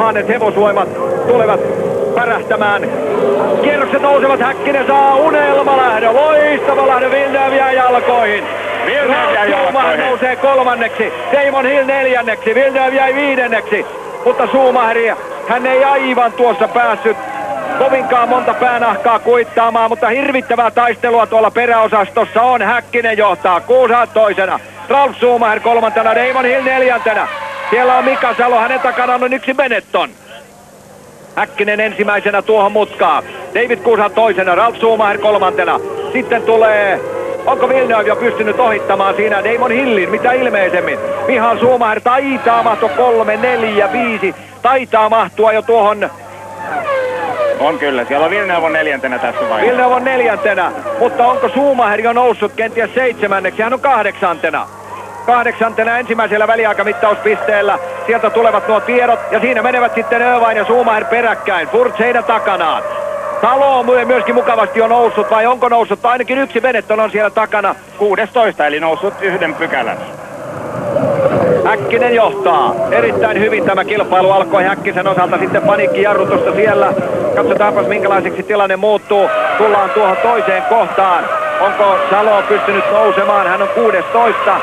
Tuhannet hevosvoimat tulevat pärähtämään. Kierrokset nousevat, Häkkinen saa unelmalähdön, loistava lähdö, Villeneuve jää jalkoihin. Schumacher nousee kolmanneksi, Damon Hill neljänneksi, Villeneuve jäi viidenneksi. Mutta Schumacher, hän ei aivan tuossa päässyt kovinkaan monta päänahkaa kuittaamaan, mutta hirvittävää taistelua tuolla peräosastossa on. Häkkinen johtaa, Coulthard toisena, Ralf Schumacher kolmantena, Damon Hill neljäntenä. Siellä on Mika Salo, hänen takanaan on yksi Benetton. Häkkinen ensimmäisenä tuohon mutkaan, David Coulthard toisena, Ralf Schumacher kolmantena. Sitten tulee, onko Villeneuve jo pystynyt ohittamaan siinä Damon Hillin, mitä ilmeisemmin. Michael Schumacher taitaa mahtua 3, 4, 5, taitaa mahtua jo tuohon. On kyllä, siellä on Villeneuve neljäntenä tässä vaiheessa. Villeneuve on neljäntenä, mutta onko Schumacher jo noussut kenties seitsemänneksi? Hän on kahdeksantena. Kahdeksantena ensimmäisellä väliaikamittauspisteellä. Sieltä tulevat nuo tiedot ja siinä menevät sitten Irvine ja Schumacher peräkkäin. Furz heidän takanaan. Salo myöskin mukavasti on noussut, vai onko noussut? Ainakin yksi Benetton on siellä takana. 16, eli noussut yhden pykälän. Häkkinen johtaa. Erittäin hyvin tämä kilpailu alkoi Häkkisen osalta, sitten paniikkijarrutusta siellä. Katsotaanpas minkälaiseksi tilanne muuttuu. Tullaan tuohon toiseen kohtaan. Onko Salo pystynyt nousemaan? Hän on 16.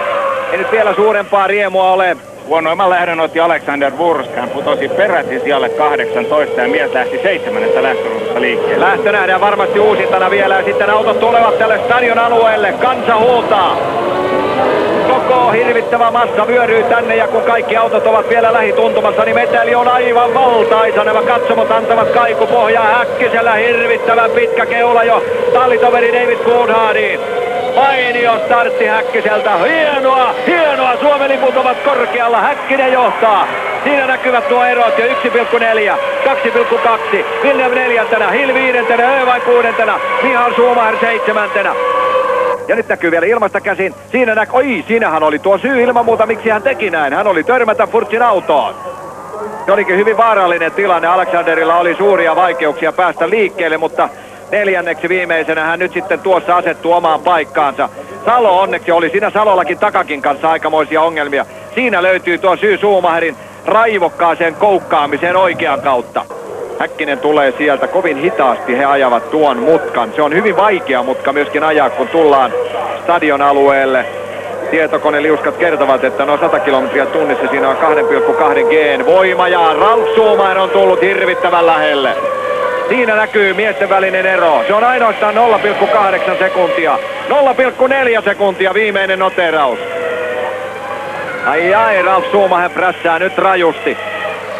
Ei nyt vielä suurempaa riemua ole. Huonoimman lähdön otti Alexander Wurz. Hän putosi peräti sijalle 18 ja mies lähti 7. lähtöruudusta liikkeelle. Lähtö nähdään varmasti uusintana vielä ja sitten autot tulevat tälle stadion alueelle. Kansa huutaa. Koko hirvittävä massa vyöryy tänne ja kun kaikki autot ovat vielä lähituntumassa, niin meteli on aivan valtaisa. Nämä katsomot antavat kaikupohjaa Häkkisellä, hirvittävän pitkä keula jo tallitoveri David Coulthardiin. Mainio startti Häkkiseltä, hienoa, Suomen liput ovat korkealla, Häkkinen johtaa. Siinä näkyvät nuo erot jo 1,4, 2,2, Villeneuve neljäntenä, Hill viidentenä, Irvine kuudentena, Michael Schumacher seitsemäntenä. Ja nyt näkyy vielä ilmasta käsin. Siinähän oli tuo syy ilman muuta, miksi hän teki näin. Hän oli törmätä Furzin autoon. Se olikin hyvin vaarallinen tilanne. Alexanderilla oli suuria vaikeuksia päästä liikkeelle, mutta neljänneksi viimeisenä hän nyt sitten tuossa asettuu omaan paikkaansa. Salo onneksi oli siinä Salollakin takakin kanssa aikamoisia ongelmia. Siinä löytyy tuo syy Schumacherin raivokkaaseen koukkaamiseen oikean kautta. Häkkinen tulee sieltä kovin hitaasti, he ajavat tuon mutkan. Se on hyvin vaikea mutka myöskin ajaa, kun tullaan stadion alueelle. Tietokoneliuskat kertovat, että noin 100 kilometriä tunnissa siinä on 2,2 G:n voima ja Ralf Schumacher on tullut hirvittävän lähelle. Siinä näkyy miesten välinen ero. Se on ainoastaan 0,8 sekuntia. 0,4 sekuntia viimeinen noteraus. Ai, Ralf Schumacher prässää nyt rajusti.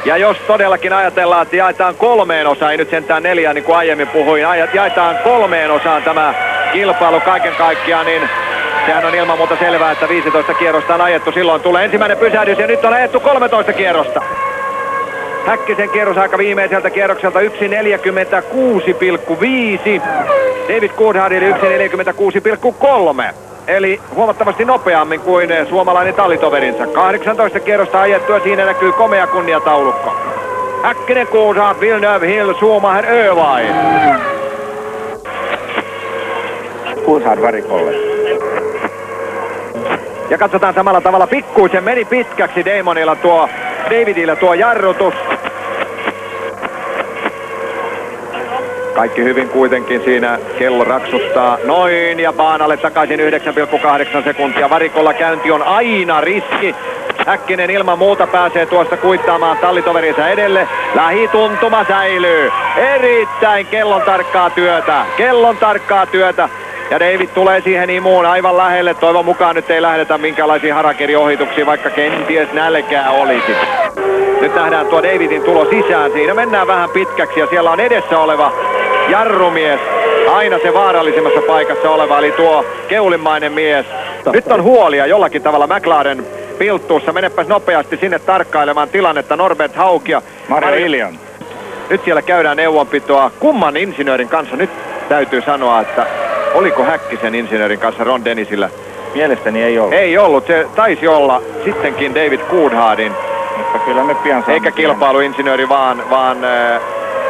Ja jos todellakin ajatellaan, että jaetaan 3 osaan, ei nyt sentään 4 niin kuin aiemmin puhuin, jaetaan 3 osaan tämä kilpailu kaiken kaikkiaan, niin sehän on ilman muuta selvää, että 15 kierrosta on ajettu. Silloin tulee ensimmäinen pysähdys ja nyt on ajettu 13 kierrosta. Häkkisen kierrosaika viimeiseltä kierrokselta 1.46,5. David Coulthardille 1.46,3. Eli huomattavasti nopeammin kuin suomalainen tallitoverinsa. 18 kierrosta ajettua, siinä näkyy komea kunniataulukko. Häkkinen, Coulthard, Villeneuve, Hill, Schumacher, Irvine. Coulthard varikolle. Ja katsotaan samalla tavalla, pikkuisen meni pitkäksi Davidilla tuo jarrutus. Kaikki hyvin kuitenkin, siinä kello raksuttaa noin ja baanalle takaisin 9,8 sekuntia. Varikolla käynti on aina riski. Häkkinen ilman muuta pääsee tuosta kuittaamaan tallitoverinsa edelle. Lähituntuma säilyy. Erittäin kellon tarkkaa työtä. Ja David tulee siihen imuun aivan lähelle. Toivon mukaan nyt ei lähdetä minkälaisiin harakiri-ohituksiin, vaikka kenties nälkää olisi. Nyt nähdään tuo Davidin tulo sisään. Siinä mennään vähän pitkäksi ja siellä on edessä oleva jarrumies. Aina se vaarallisimmassa paikassa oleva, eli tuo keulimmainen mies. Nyt on huolia jollakin tavalla McLaren pilttuussa. Menepäs nopeasti sinne tarkkailemaan tilannetta. Norbert Haug ja Mario Iljon. Nyt siellä käydään neuvonpitoa. Kumman insinöörin kanssa? Nyt täytyy sanoa, että oliko Häkkisen insinöörin kanssa Ron Dennisillä? Mielestäni ei ollut. Ei ollut. Se taisi olla sittenkin David Coulthardin. Mutta kyllä me pian eikä kilpailuinsinööri, vaan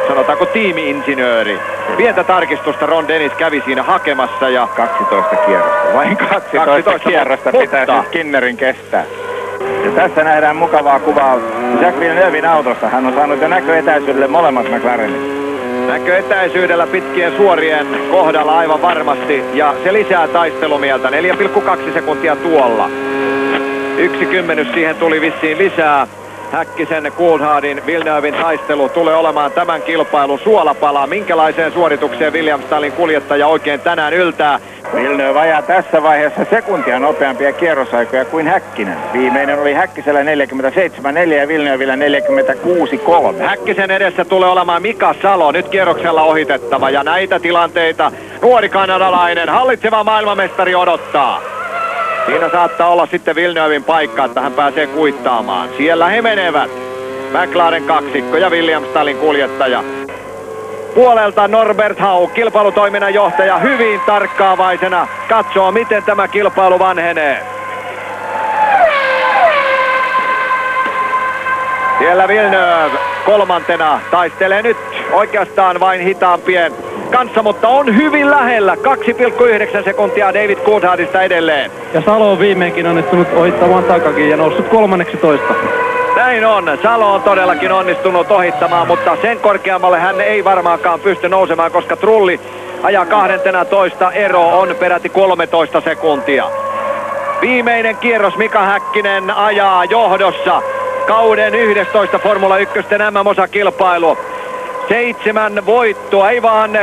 sanotaanko tiimi-insinööri. Pientä tarkistusta Ron Dennis kävi siinä hakemassa ja 12 kierrosta. Vain 12 kierrosta pitää siis Skinnerin kestää. Ja tässä nähdään mukavaa kuvaa Jacques Villeneuven autosta. Hän on saanut jo näköetäisyydelle molemmat McLarenit. Näköetäisyydellä pitkien suorien kohdalla aivan varmasti, ja se lisää taistelumieltä. 4,2 sekuntia tuolla. 1/10 siihen tuli vissiin lisää. Häkkisen, Coulthardin, Villeneuven taistelu tulee olemaan tämän kilpailun suolapala. Minkälaiseen suoritukseen Williams-tallin kuljettaja oikein tänään yltää? Villeneuve ajaa tässä vaiheessa sekuntia nopeampia kierrosaikoja kuin Häkkinen. Viimeinen oli Häkkisellä 47.4 ja Villeneuvel 46.3. Häkkisen edessä tulee olemaan Mika Salo, nyt kierroksella ohitettava, ja näitä tilanteita nuori kanadalainen, hallitseva maailmanmestari odottaa. Siinä saattaa olla sitten Villeneuven paikka, että hän pääsee kuittaamaan. Siellä he menevät. McLaren kaksikko ja Williams-tallin kuljettaja. Puolelta Norbert Haug, kilpailutoiminnan johtaja, hyvin tarkkaavaisena katsoo, miten tämä kilpailu vanhenee. Siellä Villeneuve kolmantena taistelee nyt oikeastaan vain hitaampien kanssa, mutta on hyvin lähellä. 2,9 sekuntia David Coulthardista edelleen. Ja Salo on viimeinkin onnistunut ohittamaan takakin ja noussut 13. Näin on. Salo on todellakin onnistunut ohittamaan, mutta sen korkeammalle hän ei varmaankaan pysty nousemaan, koska Trulli ajaa 12. Ero on peräti 13 sekuntia. Viimeinen kierros Mika Häkkinen ajaa johdossa. Kauden 11 Formula 1 MM-osakilpailu. 7 voittoa, ei vaan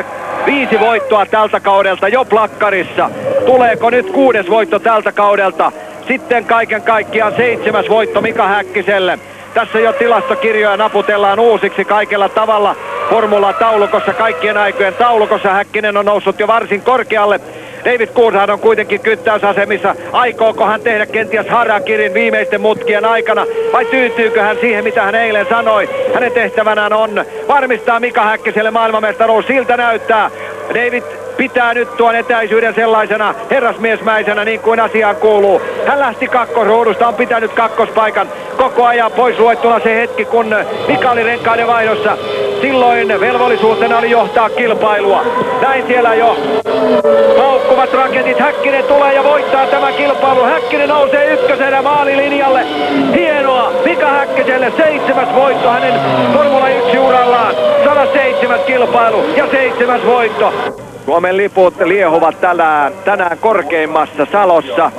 5 voittoa tältä kaudelta jo plakkarissa. Tuleeko nyt 6. voitto tältä kaudelta? Sitten kaiken kaikkiaan 7. voitto Mika Häkkiselle. Tässä jo tilastokirjoja naputellaan uusiksi kaikella tavalla. Formula-taulukossa, kaikkien aikojen taulukossa Häkkinen on noussut jo varsin korkealle. David Coulthard on kuitenkin kyttäysasemissa. Aikooko hän tehdä kenties harakirin viimeisten mutkien aikana vai tyytyykö hän siihen, mitä hän eilen sanoi? Hänen tehtävänään on varmistaa Mika Häkkiselle maailmanmestaruus. Siltä näyttää. David pitää nyt tuon etäisyyden sellaisena herrasmiesmäisenä niin kuin asiaan kuuluu. Hän lähti kakkosruudusta, on pitänyt kakkospaikan koko ajan, pois luettuna se hetki, kun Mika oli renkaiden vaihdossa. Silloin velvollisuutena oli johtaa kilpailua. Näin siellä jo paukkuvat raketit. Häkkinen tulee ja voittaa tämän kilpailun. Häkkinen nousee ykkösenä maalilinjalle. Hienoa! Mika Häkkiselle 7. voitto hänen Formula 1-urallaan. 107. kilpailu ja 7. voitto. Suomen liput liehuvat tänään korkeimmassa Salossa.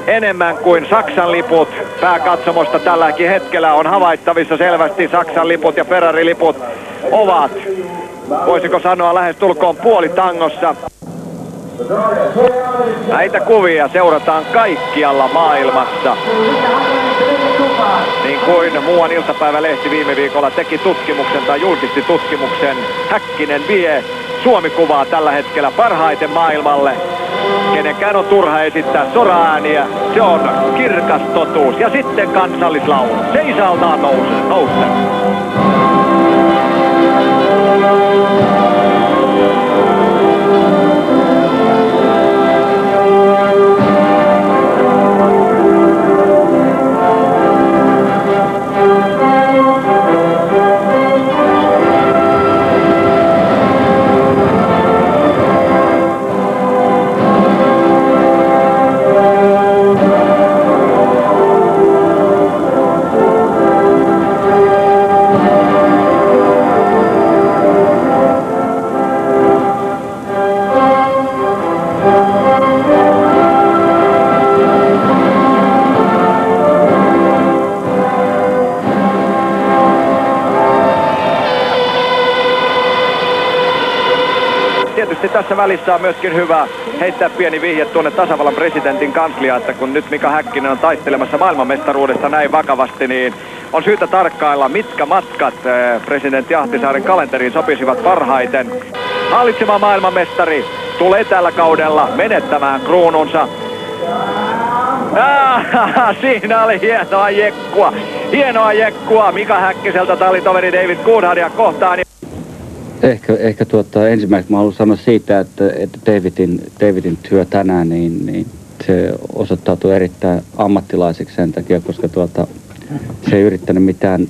Enemmän kuin Saksan liput pääkatsomosta tälläkin hetkellä on havaittavissa selvästi. Saksan liput ja Ferrari-liput ovat, voisiko sanoa, lähestulkoon puolitangossa. Näitä kuvia seurataan kaikkialla maailmassa. Niin kuin muuan iltapäivälehti viime viikolla teki tutkimuksen tai julkisti tutkimuksen. Häkkinen vie Suomi-kuvaa tällä hetkellä parhaiten maailmalle. Kenenkään on turha esittää sora-ääniä. Se on kirkas totuus. Ja sitten kansallislaulu. Seisaltaan nousee. Tietysti tässä välissä on myöskin hyvä heittää pieni vihje tuonne tasavallan presidentin kansliaan, että kun nyt Mika Häkkinen on taistelemassa maailmanmestaruudesta näin vakavasti, niin on syytä tarkkailla, mitkä matkat presidentti Ahtisaaren kalenteriin sopisivat parhaiten. Hallitseva maailmanmestari tulee tällä kaudella menettämään kruununsa. Siinä oli hienoa jekkua Mika Häkkiseltä tallitoveri David Coulthardia kohtaan. Ehkä ensimmäiseksi mä haluan sanoa siitä, että Davidin työ tänään, niin se osoittautui erittäin ammattilaiseksi sen takia, koska se ei yrittänyt mitään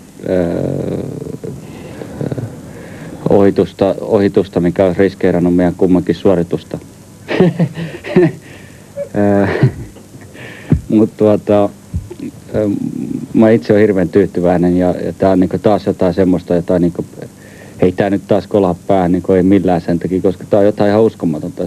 ohitusta, mikä olisi riskeerannut meidän kummankin suoritusta. Mutta mä itse olen hirveän tyytyväinen ja tää on niinku taas jotain semmoista, jota niinku, ei tää nyt taas kolaa päähän niinku ei millään sen takia, koska tää on jotain ihan uskomatonta.